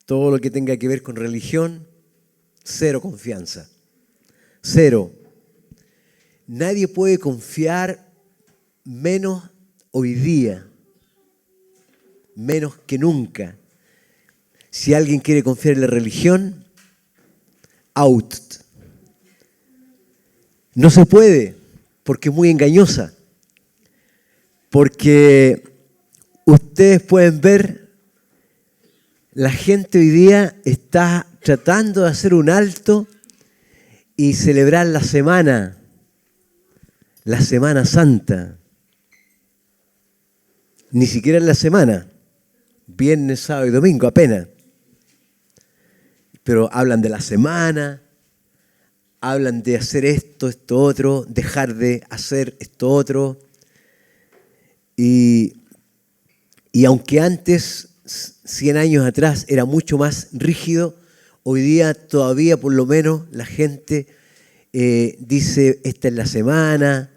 Todo lo que tenga que ver con religión, cero confianza. Cero. Nadie puede confiar menos hoy día, menos que nunca. Si alguien quiere confiar en la religión, out. No se puede, porque es muy engañosa. Porque ustedes pueden ver, la gente hoy día está tratando de hacer un alto y celebrar la Semana Santa. Ni siquiera en la semana, viernes, sábado y domingo apenas. Pero hablan de la semana, hablan de hacer esto, esto otro, dejar de hacer esto otro. Y aunque antes, 100 años atrás, era mucho más rígido, hoy día todavía por lo menos la gente dice, esta es la semana,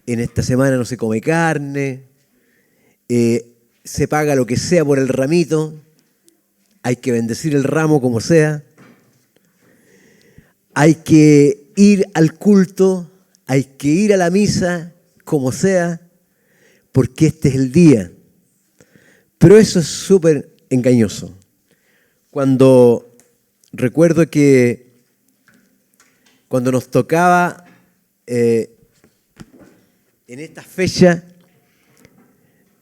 en esta semana no se come carne, se paga lo que sea por el ramito, hay que bendecir el ramo como sea, hay que ir al culto, hay que ir a la misa como sea, porque este es el día. Pero eso es súper engañoso. Recuerdo que cuando nos tocaba en esta fecha,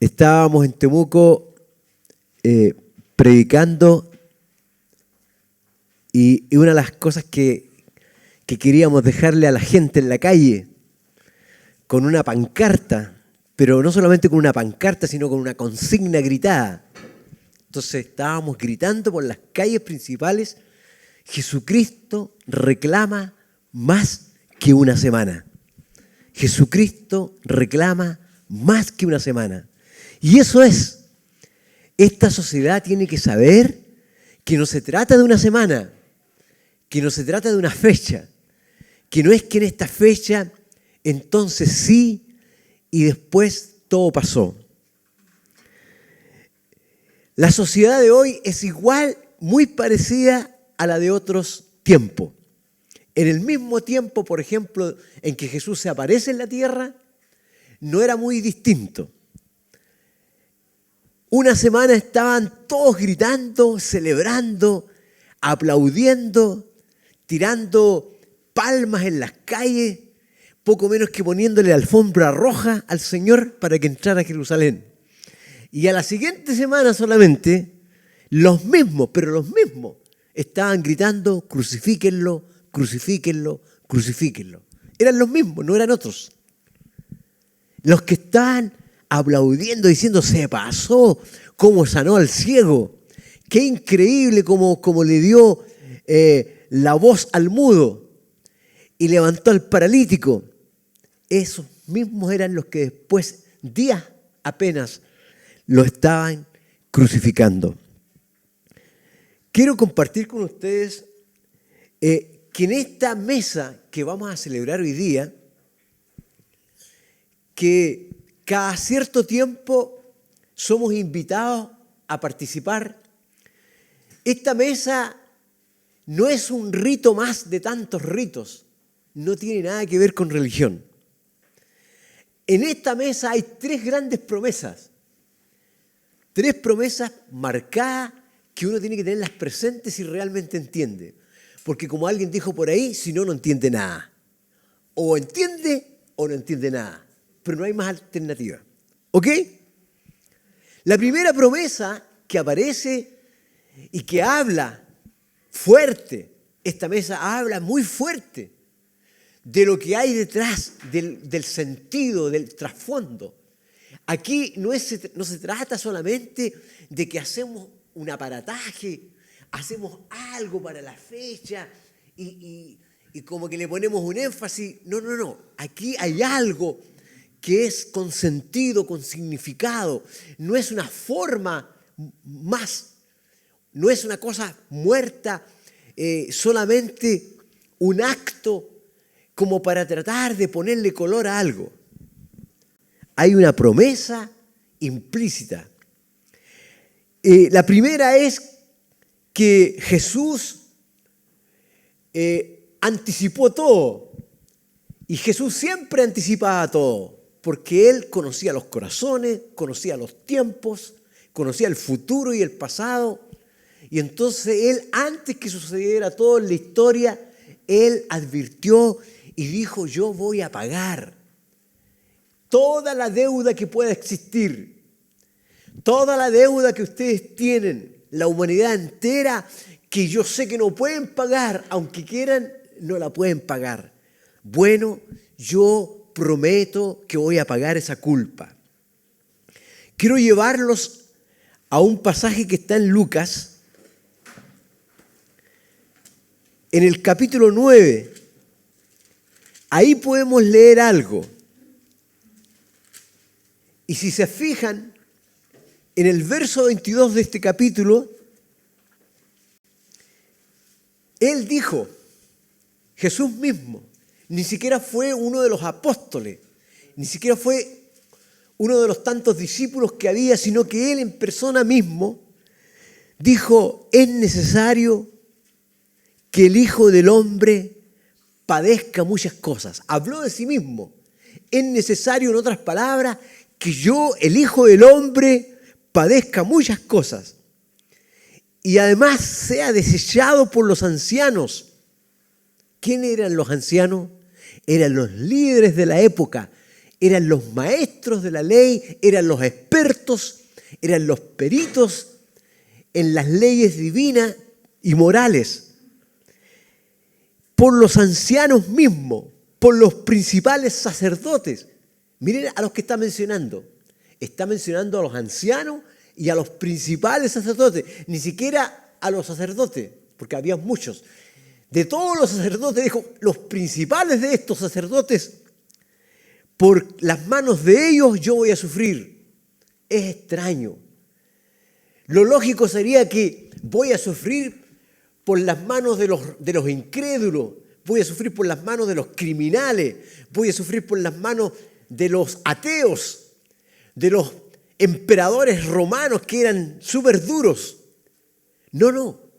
estábamos en Temuco predicando y una de las cosas que queríamos dejarle a la gente en la calle con una pancarta, pero no solamente con una pancarta, sino con una consigna gritada. Entonces estábamos gritando por las calles principales, Jesucristo reclama más que una semana. Jesucristo reclama más que una semana. Y eso es, esta sociedad tiene que saber que no se trata de una semana, que no se trata de una fecha, que no es que en esta fecha entonces sí y después todo pasó. La sociedad de hoy es igual, muy parecida a la de otros tiempos. En el mismo tiempo, por ejemplo, en que Jesús se aparece en la tierra, no era muy distinto. Una semana estaban todos gritando, celebrando, aplaudiendo, tirando palmas en las calles, poco menos que poniéndole alfombra roja al Señor para que entrara a Jerusalén. Y a la siguiente semana solamente, los mismos estaban gritando, crucifíquenlo, crucifíquenlo, crucifíquenlo. Eran los mismos, no eran otros. Los que estaban aplaudiendo, diciendo, se pasó, cómo sanó al ciego. Qué increíble cómo le dio la voz al mudo y levantó al paralítico. Esos mismos eran los que después, días apenas, lo estaban crucificando. Quiero compartir con ustedes que en esta mesa que vamos a celebrar hoy día, que cada cierto tiempo somos invitados a participar, esta mesa no es un rito más de tantos ritos, no tiene nada que ver con religión. En esta mesa hay tres grandes promesas. Tres promesas marcadas que uno tiene que tenerlas presentes si realmente entiende. Porque como alguien dijo por ahí, si no, no entiende nada. O entiende o no entiende nada. Pero no hay más alternativa. ¿Ok? La primera promesa que aparece y que habla fuerte, esta mesa habla muy fuerte de lo que hay detrás, del sentido, del trasfondo. Aquí no se trata solamente de que hacemos un aparataje, hacemos algo para la fecha y como que le ponemos un énfasis. No. Aquí hay algo que es con sentido, con significado. No es una forma más, no es una cosa muerta, solamente un acto como para tratar de ponerle color a algo. Hay una promesa implícita. La primera es que Jesús anticipó todo. Y Jesús siempre anticipaba todo, porque Él conocía los corazones, conocía los tiempos, conocía el futuro y el pasado. Y entonces Él, antes que sucediera todo en la historia, Él advirtió y dijo: yo voy a pagar toda la deuda que pueda existir, toda la deuda que ustedes tienen, la humanidad entera, que yo sé que no pueden pagar, aunque quieran, no la pueden pagar. Bueno, yo prometo que voy a pagar esa culpa. Quiero llevarlos a un pasaje que está en Lucas, en el capítulo 9. Ahí podemos leer algo. Y si se fijan, en el verso 22 de este capítulo, Él dijo, Jesús mismo, ni siquiera fue uno de los apóstoles, ni siquiera fue uno de los tantos discípulos que había, sino que Él en persona mismo dijo: es necesario que el Hijo del Hombre padezca muchas cosas. Habló de sí mismo. Es necesario, en otras palabras, que yo, el Hijo del Hombre, padezca muchas cosas. Y además sea desechado por los ancianos. ¿Quiénes eran los ancianos? Eran los líderes de la época, eran los maestros de la ley, eran los expertos, eran los peritos en las leyes divinas y morales. Por los ancianos mismos, por los principales sacerdotes. Miren a los que está mencionando. Está mencionando a los ancianos y a los principales sacerdotes, ni siquiera a los sacerdotes, porque había muchos. De todos los sacerdotes, dijo, los principales de estos sacerdotes, por las manos de ellos yo voy a sufrir. Es extraño. Lo lógico sería que voy a sufrir por las manos de los incrédulos, voy a sufrir por las manos de los criminales, voy a sufrir por las manos de los ateos, de los emperadores romanos que eran súper duros. No.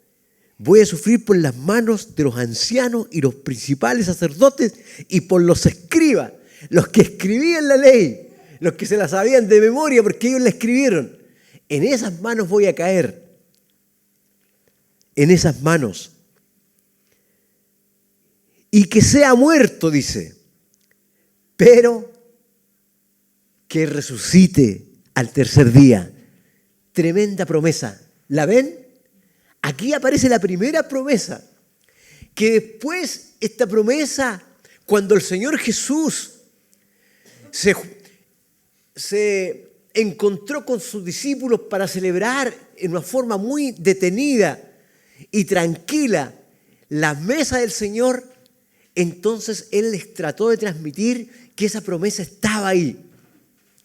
Voy a sufrir por las manos de los ancianos y los principales sacerdotes y por los escribas, los que escribían la ley, los que se la sabían de memoria porque ellos la escribieron. En esas manos voy a caer. En esas manos. Y que sea muerto, dice, pero que resucite al tercer día. Tremenda promesa. ¿La ven? Aquí aparece la primera promesa, que después esta promesa, cuando el Señor Jesús se encontró con sus discípulos para celebrar en una forma muy detenida y tranquila la mesa del Señor, entonces Él les trató de transmitir que esa promesa estaba ahí.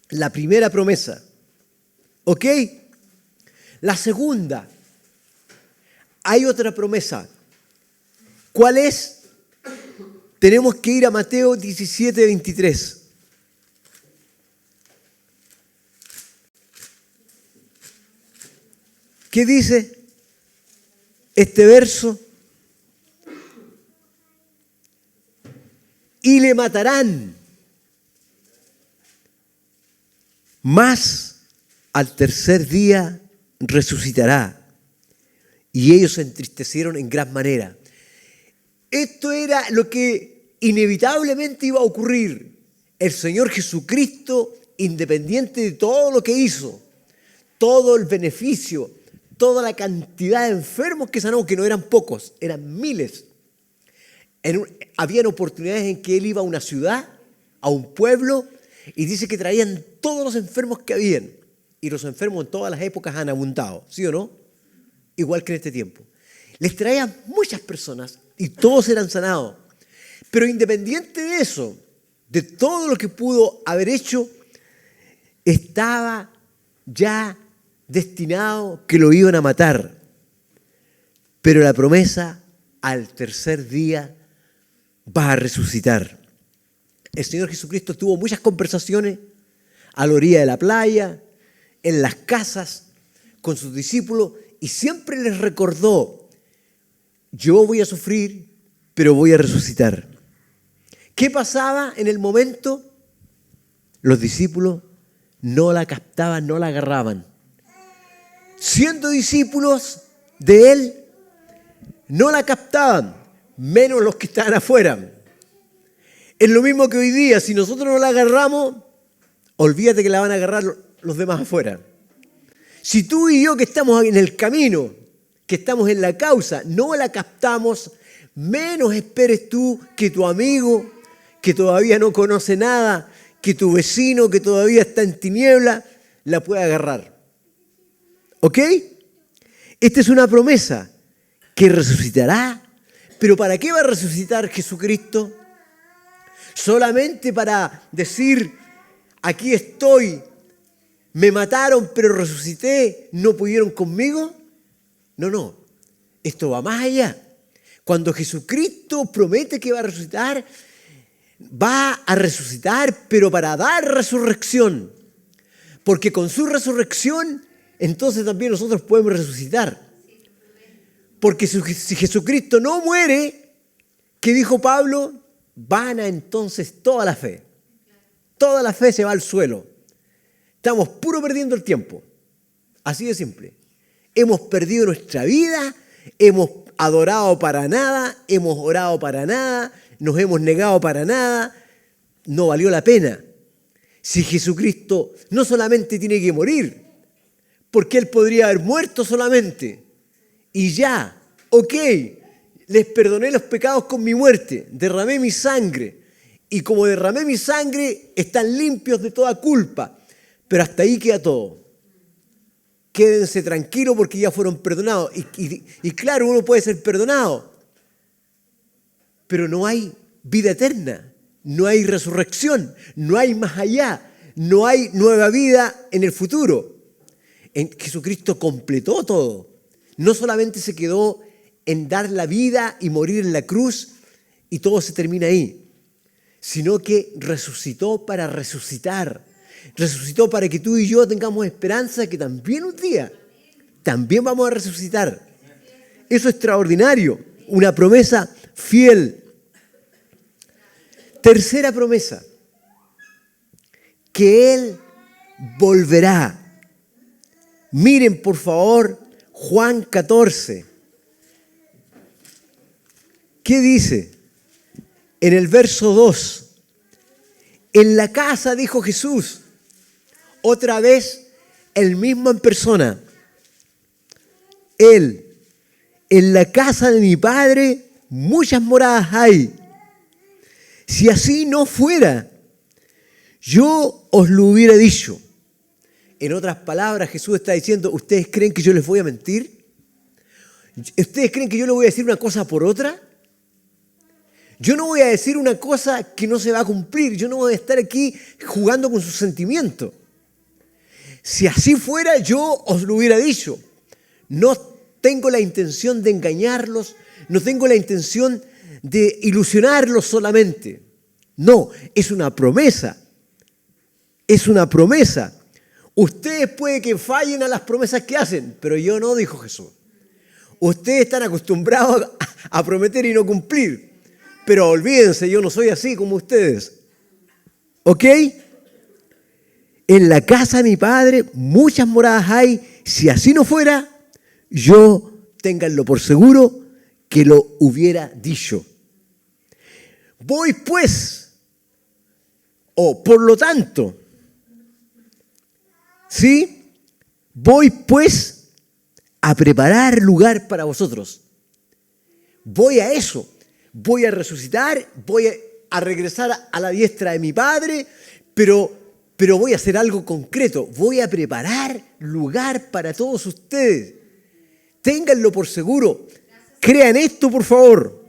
La primera promesa. ¿Ok? La segunda. Hay otra promesa. ¿Cuál es? Tenemos que ir a Mateo 17, 23. ¿Qué dice este verso? Y le matarán, mas al tercer día resucitará. Y ellos se entristecieron en gran manera. Esto era lo que inevitablemente iba a ocurrir. El Señor Jesucristo, independiente de todo lo que hizo, todo el beneficio, toda la cantidad de enfermos que sanó, que no eran pocos, eran miles. Habían oportunidades en que Él iba a una ciudad, a un pueblo, y dice que traían todos los enfermos que habían. Y los enfermos en todas las épocas han abundado, ¿sí o no? Igual que en este tiempo. Les traían muchas personas y todos eran sanados. Pero independiente de eso, de todo lo que pudo haber hecho, estaba ya destinado que lo iban a matar. Pero la promesa, al tercer día va a resucitar. El Señor Jesucristo tuvo muchas conversaciones a la orilla de la playa, en las casas, con sus discípulos, y siempre les recordó, yo voy a sufrir, pero voy a resucitar. ¿Qué pasaba en el momento? Los discípulos no la captaban, no la agarraban. Siendo discípulos de Él, no la captaban, menos los que estaban afuera. Es lo mismo que hoy día, si nosotros no la agarramos, olvídate que la van a agarrar los demás afuera. Si tú y yo que estamos en el camino, que estamos en la causa, no la captamos, menos esperes tú que tu amigo, que todavía no conoce nada, que tu vecino, que todavía está en tiniebla, la pueda agarrar. ¿Ok? Esta es una promesa que resucitará. ¿Pero para qué va a resucitar Jesucristo? ¿Solamente para decir, aquí estoy, me mataron pero resucité, no pudieron conmigo? No, esto va más allá. Cuando Jesucristo promete que va a resucitar, pero para dar resurrección. Porque con su resurrección, entonces también nosotros podemos resucitar. Porque si Jesucristo no muere, ¿qué dijo Pablo? Vana entonces toda la fe. Toda la fe se va al suelo. Estamos puro perdiendo el tiempo. Así de simple. Hemos perdido nuestra vida, hemos adorado para nada, hemos orado para nada, nos hemos negado para nada. No valió la pena. Si Jesucristo no solamente tiene que morir, porque Él podría haber muerto solamente y ya, ok, les perdoné los pecados con mi muerte, derramé mi sangre y como derramé mi sangre están limpios de toda culpa, pero hasta ahí queda todo. Quédense tranquilos porque ya fueron perdonados y claro, uno puede ser perdonado, pero no hay vida eterna, no hay resurrección, no hay más allá, no hay nueva vida en el futuro. Jesucristo completó todo. No solamente se quedó en dar la vida y morir en la cruz y todo se termina ahí, sino que resucitó para resucitar. Resucitó para que tú y yo tengamos esperanza que también un día, también vamos a resucitar. Eso es extraordinario, una promesa fiel. Tercera promesa, que Él volverá. Miren, por favor, Juan 14. ¿Qué dice? En el verso 2. En la casa, dijo Jesús, otra vez el mismo en persona. Él, en la casa de mi Padre, muchas moradas hay. Si así no fuera, yo os lo hubiera dicho. En otras palabras, Jesús está diciendo, ¿ustedes creen que yo les voy a mentir? ¿Ustedes creen que yo les voy a decir una cosa por otra? Yo no voy a decir una cosa que no se va a cumplir. Yo no voy a estar aquí jugando con sus sentimientos. Si así fuera, yo os lo hubiera dicho. No tengo la intención de engañarlos, no tengo la intención de ilusionarlos solamente. No, es una promesa. Es una promesa. Ustedes puede que fallen a las promesas que hacen, pero yo no, dijo Jesús. Ustedes están acostumbrados a prometer y no cumplir, pero olvídense, yo no soy así como ustedes. ¿Ok? En la casa de mi Padre muchas moradas hay. Si así no fuera, yo, ténganlo por seguro, que lo hubiera dicho. Voy pues, o por lo tanto, ¿sí? Voy pues a preparar lugar para vosotros. Voy a eso. Voy a resucitar, voy a regresar a la diestra de mi Padre, pero voy a hacer algo concreto. Voy a preparar lugar para todos ustedes. Ténganlo por seguro. Crean esto, por favor.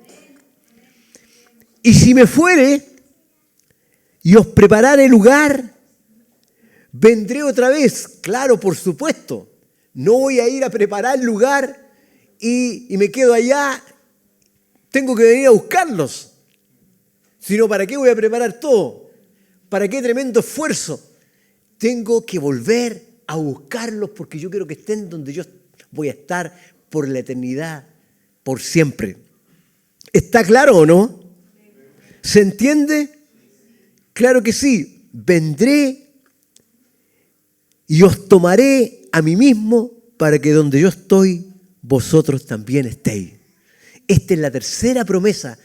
Y si me fuere y os prepararé lugar, vendré otra vez. Claro, por supuesto. No voy a ir a preparar lugar y me quedo allá. Tengo que venir a buscarlos. Sino, ¿para qué voy a preparar todo? ¿Para qué tremendo esfuerzo? Tengo que volver a buscarlos porque yo quiero que estén donde yo voy a estar por la eternidad, por siempre. ¿Está claro o no? ¿Se entiende? Claro que sí. Vendré y os tomaré a mí mismo para que donde yo estoy, vosotros también estéis. Esta es la tercera promesa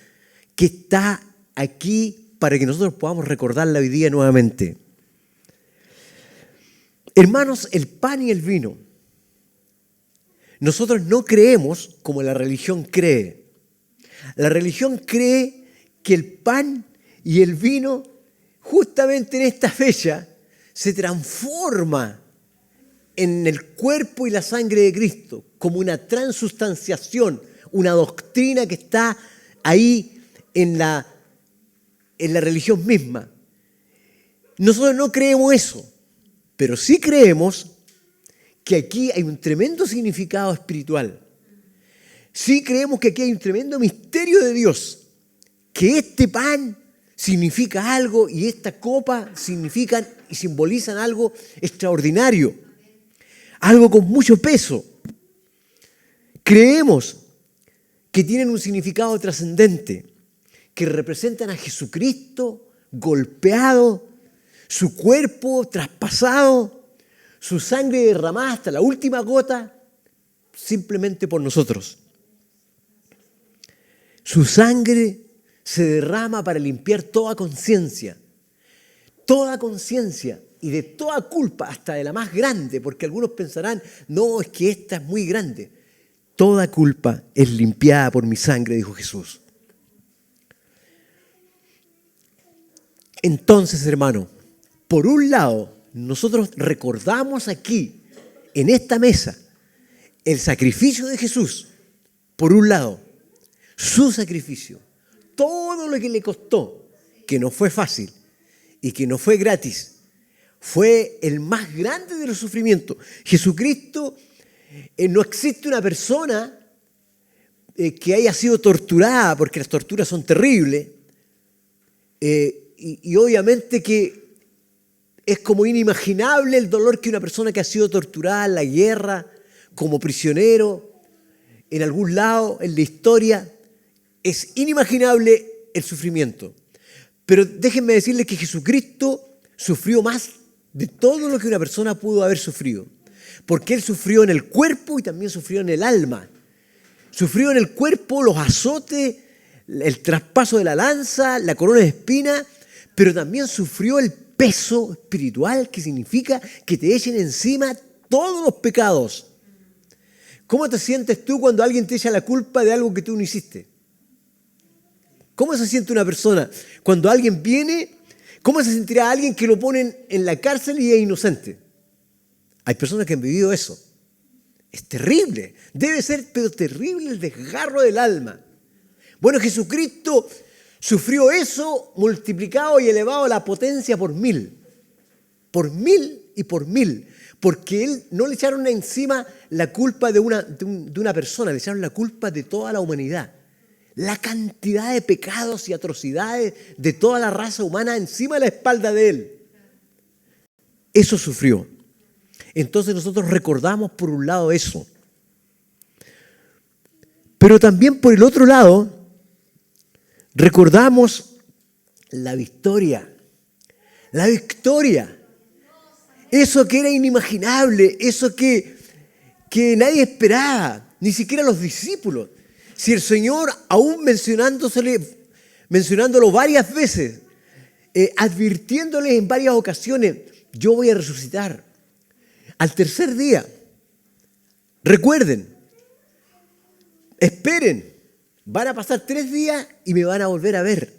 que está aquí para que nosotros podamos recordarla hoy día nuevamente. Hermanos, el pan y el vino. Nosotros no creemos como la religión cree. La religión cree que el pan y el vino, justamente en esta fecha, se transforma en el cuerpo y la sangre de Cristo, como una transustanciación, una doctrina que está ahí en la religión misma. Nosotros no creemos eso, pero sí creemos que aquí hay un tremendo significado espiritual. Sí creemos que aquí hay un tremendo misterio de Dios, que este pan significa algo y esta copa significan y simbolizan algo extraordinario, algo con mucho peso. Creemos que tienen un significado trascendente, que representan a Jesucristo golpeado, su cuerpo traspasado, su sangre derramada hasta la última gota, simplemente por nosotros. Su sangre se derrama para limpiar toda conciencia y de toda culpa, hasta de la más grande, porque algunos pensarán, no, es que esta es muy grande. Toda culpa es limpiada por mi sangre, dijo Jesús. Entonces, hermano, por un lado, nosotros recordamos aquí, en esta mesa, el sacrificio de Jesús. Por un lado, su sacrificio, todo lo que le costó, que no fue fácil y que no fue gratis, fue el más grande de los sufrimientos. Jesucristo, no existe una persona que haya sido torturada, porque las torturas son terribles, y obviamente que es como inimaginable el dolor que una persona que ha sido torturada en la guerra, como prisionero, en algún lado, en la historia, es inimaginable el sufrimiento. Pero déjenme decirles que Jesucristo sufrió más de todo lo que una persona pudo haber sufrido. Porque Él sufrió en el cuerpo y también sufrió en el alma. Sufrió en el cuerpo los azotes, el traspaso de la lanza, la corona de espinas, pero también sufrió el peso espiritual, que significa que te echen encima todos los pecados. ¿Cómo te sientes tú cuando alguien te echa la culpa de algo que tú no hiciste? ¿Cómo se siente una persona cuando alguien viene? ¿Cómo se sentirá alguien que lo ponen en la cárcel y es inocente? Hay personas que han vivido eso. Es terrible. Debe ser, pero terrible el desgarro del alma. Bueno, Jesucristo sufrió eso multiplicado y elevado a la potencia por 1000. Por 1000 y por 1000. Porque Él no le echaron encima la culpa de una persona, le echaron la culpa de toda la humanidad. La cantidad de pecados y atrocidades de toda la raza humana encima de la espalda de Él. Eso sufrió. Entonces nosotros recordamos por un lado eso. Pero también por el otro lado, recordamos la victoria. La victoria. Eso que era inimaginable, eso que nadie esperaba, ni siquiera los discípulos. Si el Señor, aún mencionándolo varias veces, advirtiéndoles en varias ocasiones, yo voy a resucitar al tercer día. Recuerden, esperen, van a pasar 3 días y me van a volver a ver.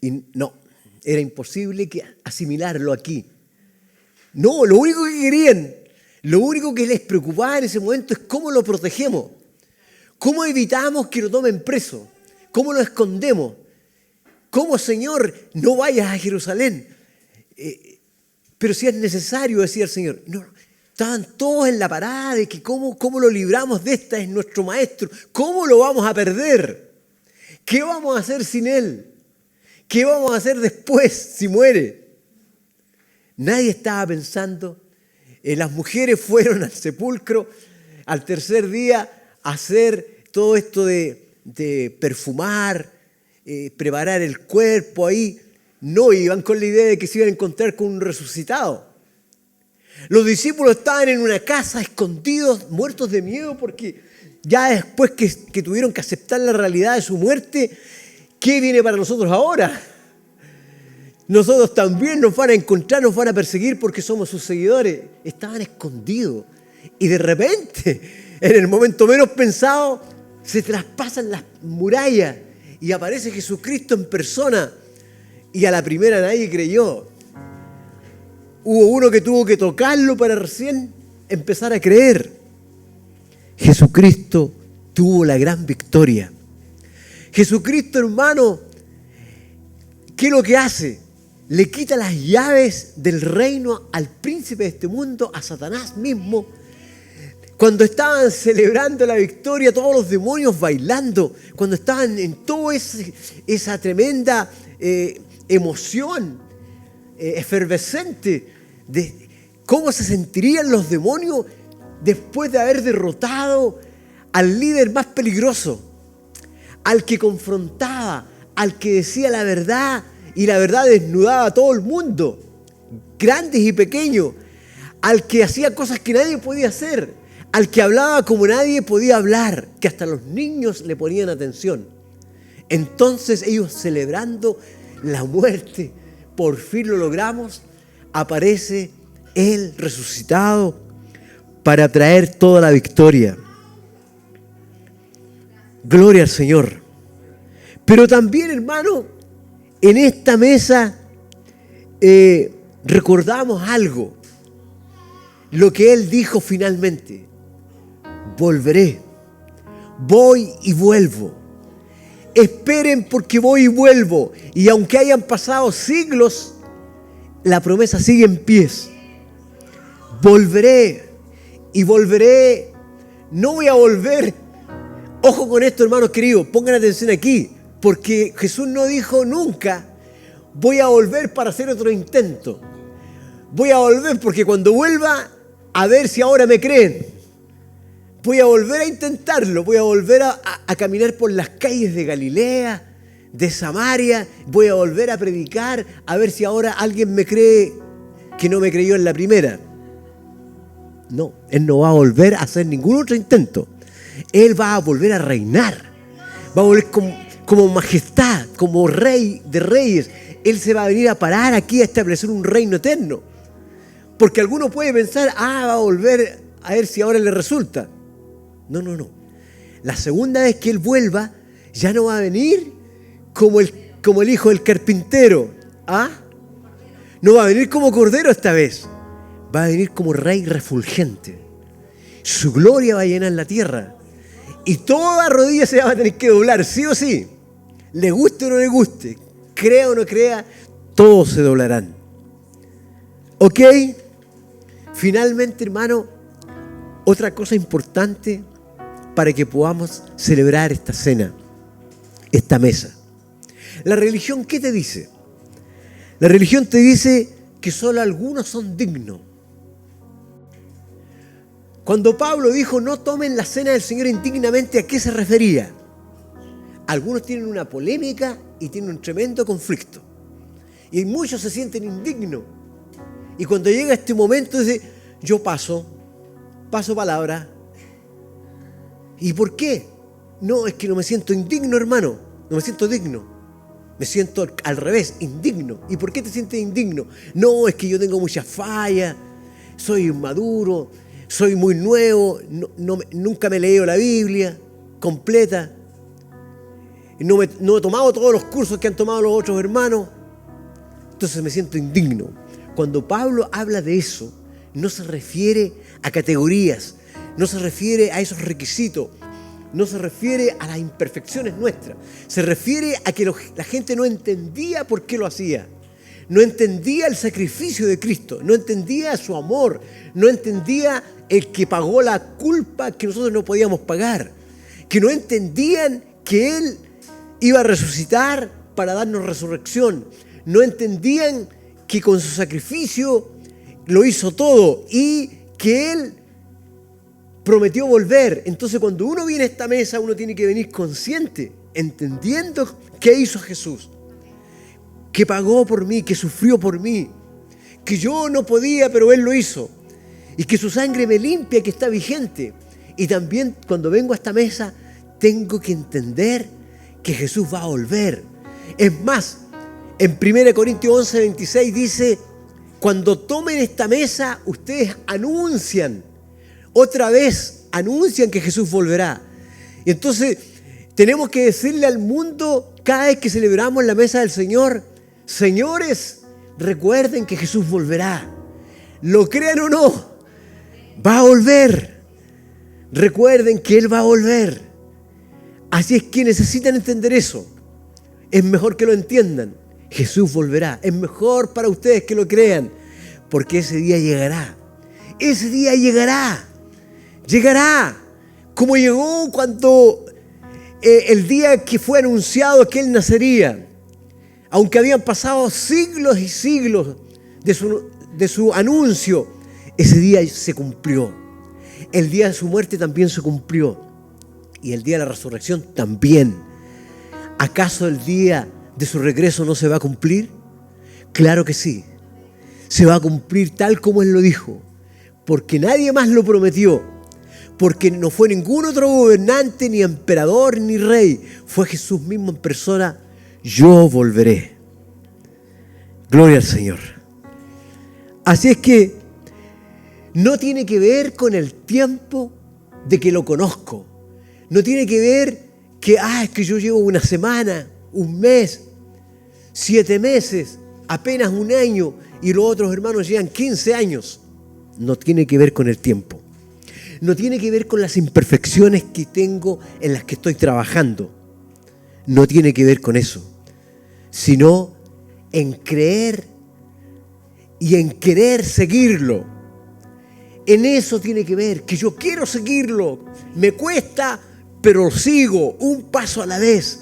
Y no, era imposible asimilarlo aquí. No, lo único que querían, lo único que les preocupaba en ese momento es cómo lo protegemos. ¿Cómo evitamos que lo tomen preso? ¿Cómo lo escondemos? ¿Cómo, Señor, no vayas a Jerusalén? Pero si es necesario, decía el Señor. No, estaban todos en la parada de que cómo lo libramos de esta, es nuestro maestro. ¿Cómo lo vamos a perder? ¿Qué vamos a hacer sin Él? ¿Qué vamos a hacer después si muere? Nadie estaba pensando Las mujeres fueron al sepulcro al tercer día a hacer todo esto de perfumar, preparar el cuerpo ahí. No iban con la idea de que se iban a encontrar con un resucitado. Los discípulos estaban en una casa escondidos, muertos de miedo, porque ya después que tuvieron que aceptar la realidad de su muerte, ¿qué viene para nosotros ahora? Nosotros también nos van a encontrar, nos van a perseguir porque somos sus seguidores. Estaban escondidos y de repente, en el momento menos pensado, se traspasan las murallas y aparece Jesucristo en persona. Y a la primera nadie creyó. Hubo uno que tuvo que tocarlo para recién empezar a creer. Jesucristo tuvo la gran victoria. Jesucristo, hermano, ¿qué es lo que hace? Le quita las llaves del reino al príncipe de este mundo, a Satanás mismo. Cuando estaban celebrando la victoria, todos los demonios bailando, cuando estaban en toda esa tremenda emoción efervescente de cómo se sentirían los demonios después de haber derrotado al líder más peligroso, al que confrontaba, al que decía la verdad y la verdad desnudaba a todo el mundo, grandes y pequeños, al que hacía cosas que nadie podía hacer, al que hablaba como nadie podía hablar, que hasta los niños le ponían atención. Entonces ellos, celebrando la muerte, por fin lo logramos, aparece Él resucitado para traer toda la victoria. Gloria al Señor. Pero también, hermano, en esta mesa recordamos algo, lo que Él dijo finalmente: volveré, voy y vuelvo. Esperen porque voy y vuelvo. Y aunque hayan pasado siglos, la promesa sigue en pie. Volveré y volveré. No voy a volver. Ojo con esto, hermanos queridos, pongan atención aquí, porque Jesús no dijo nunca: voy a volver para hacer otro intento. Voy a volver porque cuando vuelva, a ver si ahora me creen. Voy a volver a intentarlo, voy a volver a caminar por las calles de Galilea, de Samaria, voy a volver a predicar, a ver si ahora alguien me cree que no me creyó en la primera. No, Él no va a volver a hacer ningún otro intento. Él va a volver a reinar, va a volver como majestad, como rey de reyes. Él se va a venir a parar aquí a establecer un reino eterno. Porque alguno puede pensar: va a volver a ver si ahora le resulta. No. La segunda vez que Él vuelva, ya no va a venir como el hijo del carpintero. No va a venir como cordero esta vez. Va a venir como rey refulgente. Su gloria va a llenar la tierra. Y toda rodilla se va a tener que doblar, sí o sí. Le guste o no le guste, crea o no crea, todos se doblarán. ¿Ok? Finalmente, hermano, otra cosa importante para que podamos celebrar esta cena, esta mesa. La religión, ¿qué te dice? La religión te dice que solo algunos son dignos. Cuando Pablo dijo: no tomen la cena del Señor indignamente, ¿a qué se refería? Algunos tienen una polémica y tienen un tremendo conflicto. Y muchos se sienten indignos. Y cuando llega este momento dice: yo paso palabra. ¿Y por qué? No, es que no me siento indigno, hermano. No me siento digno. Me siento al revés, indigno. ¿Y por qué te sientes indigno? No, es que yo tengo muchas fallas, soy inmaduro, soy muy nuevo, nunca me he leído la Biblia completa, no he tomado todos los cursos que han tomado los otros hermanos, entonces me siento indigno. Cuando Pablo habla de eso, no se refiere a categorías, no se refiere a esos requisitos, no se refiere a las imperfecciones nuestras, se refiere a que la gente no entendía por qué lo hacía, no entendía el sacrificio de Cristo, no entendía su amor, no entendía el que pagó la culpa que nosotros no podíamos pagar, que no entendían que Él iba a resucitar para darnos resurrección, no entendían que con su sacrificio lo hizo todo y que Él prometió volver. Entonces, cuando uno viene a esta mesa, uno tiene que venir consciente, entendiendo qué hizo Jesús, que pagó por mí, que sufrió por mí, que yo no podía, pero Él lo hizo, y que su sangre me limpia, que está vigente. Y también cuando vengo a esta mesa, tengo que entender que Jesús va a volver. Es más, en 1 Corintios 11, 26 dice: cuando tomen esta mesa, ustedes anuncian, otra vez anuncian que Jesús volverá. Y entonces tenemos que decirle al mundo cada vez que celebramos la mesa del Señor: señores, recuerden que Jesús volverá. Lo crean o no, va a volver. Recuerden que Él va a volver. Así es que necesitan entender eso. Es mejor que lo entiendan. Jesús volverá. Es mejor para ustedes que lo crean, porque ese día llegará. Ese día llegará. Llegará. Como llegó cuando el día que fue anunciado que Él nacería. Aunque habían pasado siglos y siglos de su anuncio, ese día se cumplió. El día de su muerte también se cumplió. Y el día de la resurrección también. ¿Acaso el día de su regreso no se va a cumplir? Claro que sí. Se va a cumplir tal como Él lo dijo. Porque nadie más lo prometió. Porque no fue ningún otro gobernante, ni emperador, ni rey. Fue Jesús mismo en persona. Yo volveré. Gloria al Señor. Así es que no tiene que ver con el tiempo de que lo conozco. No tiene que ver que, es que yo llevo una semana, un mes, 7 meses, apenas un año, y los otros hermanos llevan 15 años. No tiene que ver con el tiempo. No tiene que ver con las imperfecciones que tengo en las que estoy trabajando. No tiene que ver con eso. Sino en creer y en querer seguirlo. En eso tiene que ver, que yo quiero seguirlo. Me cuesta, pero sigo un paso a la vez.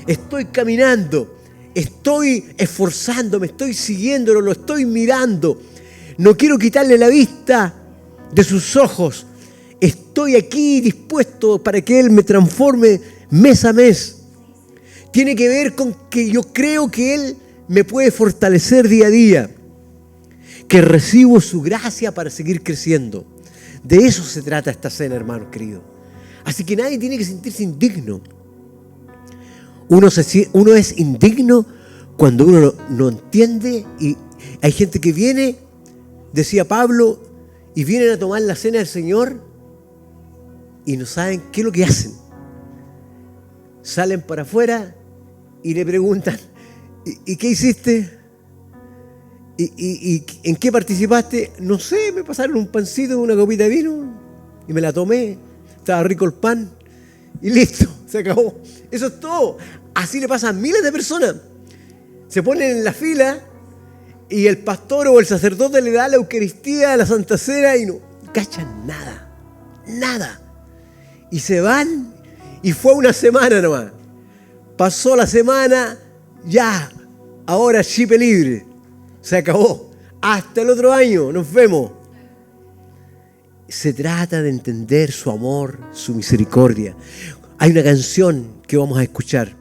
Estoy caminando, estoy esforzándome, estoy siguiéndolo, lo estoy mirando. No quiero quitarle la vista de sus ojos. Estoy aquí dispuesto para que Él me transforme mes a mes. Tiene que ver con que yo creo que Él me puede fortalecer día a día. Que recibo su gracia para seguir creciendo. De eso se trata esta cena, hermanos queridos. Así que nadie tiene que sentirse indigno. Uno es indigno cuando uno no entiende, y hay gente que viene, decía Pablo, y vienen a tomar la cena del Señor y no saben qué es lo que hacen. Salen para afuera y le preguntan: ¿y qué hiciste? ¿Y en qué participaste? No sé, me pasaron un pancito, una copita de vino y me la tomé. Estaba rico el pan y listo, se acabó. Eso es todo. Así le pasa a miles de personas. Se ponen en la fila y el pastor o el sacerdote le da la Eucaristía, la Santa Cena, y no cachan nada. Nada. Y se van, y fue una semana nomás. Pasó la semana, ya, ahora chip libre. Se acabó. Hasta el otro año, nos vemos. Se trata de entender su amor, su misericordia. Hay una canción que vamos a escuchar